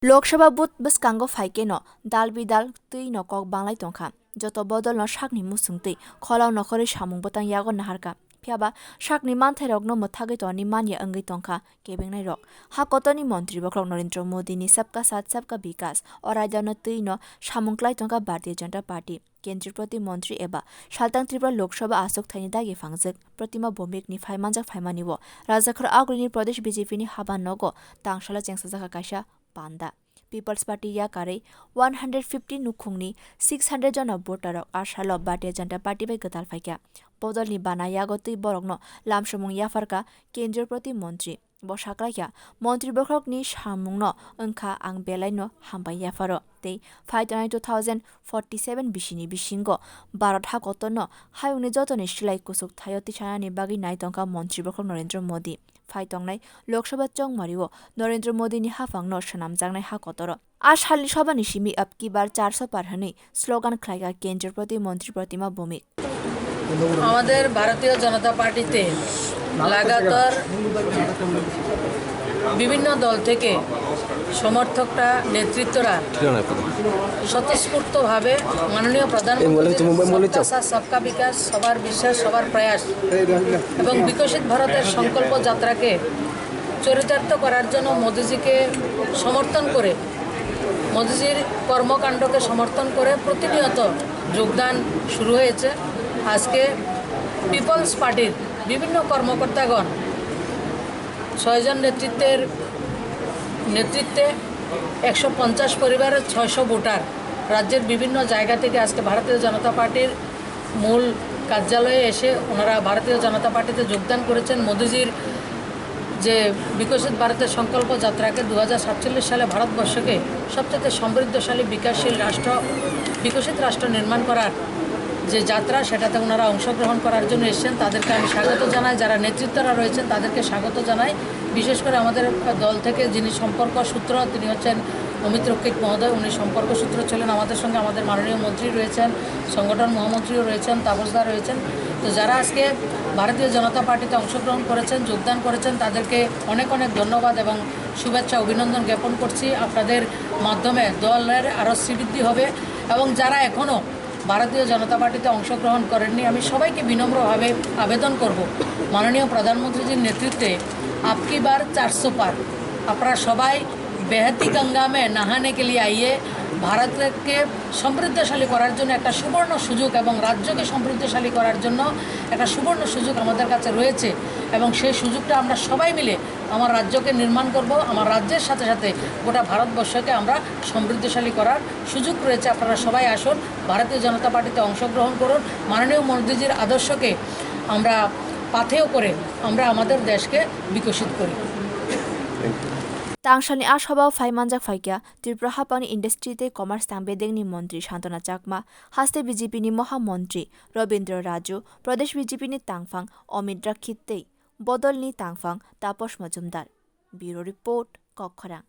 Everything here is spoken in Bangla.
लोकसभा बुथ बसकांगो फाइके न दाल बिदाल तui न kok banglai tongkha joto bodol no sakni musung tui kholau nokhori samung botang yago naharka phiaba sakni manthai rok no mothagoi toni manya ongoi tongkha kebengnai rok ha kotoni montri bokrok Narendra Modi ni sabka sath sabka bikas oraida no tui no samungklai tongkha Bharatiya Janata Party kendriya prati montri eba salthang Tripura Loksabha asok thaini dagiphang Pratima bhowmik ni phai manjak phaimani wo Rajakhor aguli ni pradesh BJP ni haba nogo tang sala chengsajaka kaisa panda People's Party yakare 150 nukhungni 600 jona voter.ah salo Bharatiya Janata Party bai gwdal phaikya bodol ni bana yago tui borokno lamsamung yafarka kendriya prati montri bo saklaikya montri bokrok ni samungno ongkha ang belai no hambai yafaro tei phai 2047 bisini bisingo Bharat ha kotono hayungni jotoni silai kusuk thayo tishanani bagi nai tongkha montri bokrok Narendra Modi phai tongnai Loksabha chongmario Narendra Modi ni hapang no sanamjangnai ha kotoro Ashali sabani simi abki bar 400 par hane slogan khlaiga kendriya prati montri Pratima bhowmik আমাদের ভারতীয় জনতা পার্টিতে লাগাতার বিভিন্ন দল থেকে সমর্থকরা নেতৃত্বরা স্বতঃস্ফূর্তভাবে মাননীয় প্রধানমন্ত্রী সবকা বিকাশ সবার বিশ্বাস সবার প্রয়াস এবং বিকশিত ভারতের সংকল্প যাত্রাকে চরিতার্থ করার জন্য মোদিজিকে সমর্থন করে মোদিজির কর্মকাণ্ডকে সমর্থন করে প্রতিনিয়ত যোগদান শুরু হয়েছে আজকে পিপলস পার্টির বিভিন্ন কর্মকর্তাগণ 6 জন নেতৃত্বে 150 পরিবারের 600 ভোটার রাজ্যের বিভিন্ন জায়গা থেকে আজকে ভারতীয় জনতা পার্টির মূল কার্যালয়ে এসে ওনারা ভারতীয় জনতা পার্টিতে যোগদান করেছেন মোদিজির যে বিকশিত ভারতের সংকল্প যাত্রাকে 2047 সালে ভারতবর্ষকে সবচেয়ে সমৃদ্ধশালী বিকাশশীল রাষ্ট্র বিকশিত রাষ্ট্র নির্মাণ করার যে যাত্রা সেটাতে ওনারা অংশগ্রহণ করার জন্য এসেছেন তাদেরকে আমি স্বাগত জানাই যারা নেতৃত্বরা রয়েছেন তাদেরকে স্বাগত জানাই বিশেষ করে আমাদের দল থেকে যিনি সম্পর্ক সূত্র তিনি হচ্ছেন অমিত রক্ষিত মহোদয় উনি সম্পর্ক সূত্র ছিলেন আমাদের সঙ্গে আমাদের মাননীয় মন্ত্রী রয়েছেন সংগঠন মহামন্ত্রীও রয়েছেন তাপসদা রয়েছেন তো যারা আজকে ভারতীয় জনতা পার্টিতে অংশগ্রহণ করেছেন যোগদান করেছেন তাদেরকে অনেক অনেক ধন্যবাদ এবং শুভেচ্ছা অভিনন্দন জ্ঞাপন করছি আপনাদের মাধ্যমে দলের আরও শ্রীবৃদ্ধি হবে এবং যারা এখনও ভারতীয় জনতা পার্টিতে অংশগ্রহণ করেননি আমি সবাইকে বিনম্রভাবে আবেদন করব মাননীয় প্রধানমন্ত্রীজির নেতৃত্বে আপকি বার 400 পার আপনারা সবাই বেহতি গঙ্গা মে নহানে কে লিয়ে আইয়ে ভারতকে সমৃদ্ধশালী করার জন্য একটা সুবর্ণ সুযোগ এবং রাজ্যকে সমৃদ্ধশালী করার জন্য একটা সুবর্ণ সুযোগ আমাদের কাছে রয়েছে এবং সেই সুযোগটা আমরা সবাই মিলে আমার রাজ্যকে নির্মাণ করব আমার রাজ্যের সাথে সাথে গোটা ভারতবর্ষকে আমরা সমৃদ্ধশালী করার সুযোগ রয়েছে আপনারা সবাই আসুন ভারতীয় জনতা পার্টিতে অংশগ্রহণ করুন মাননীয় মোদিজির আদর্শকে আমরা পাথেয় করে আমরা আমাদের দেশকে বিকশিত করি Tangshani ashabao phai manjak phaikya Tripura hapani industry te commerce tang bedek ni montri Santana chakma haste BJP ni mohamontri Robindra Raju pradesh BJP ni tangphang omid rakhit te bodol ni tangphang tapos majumdar bureau report kokkhorang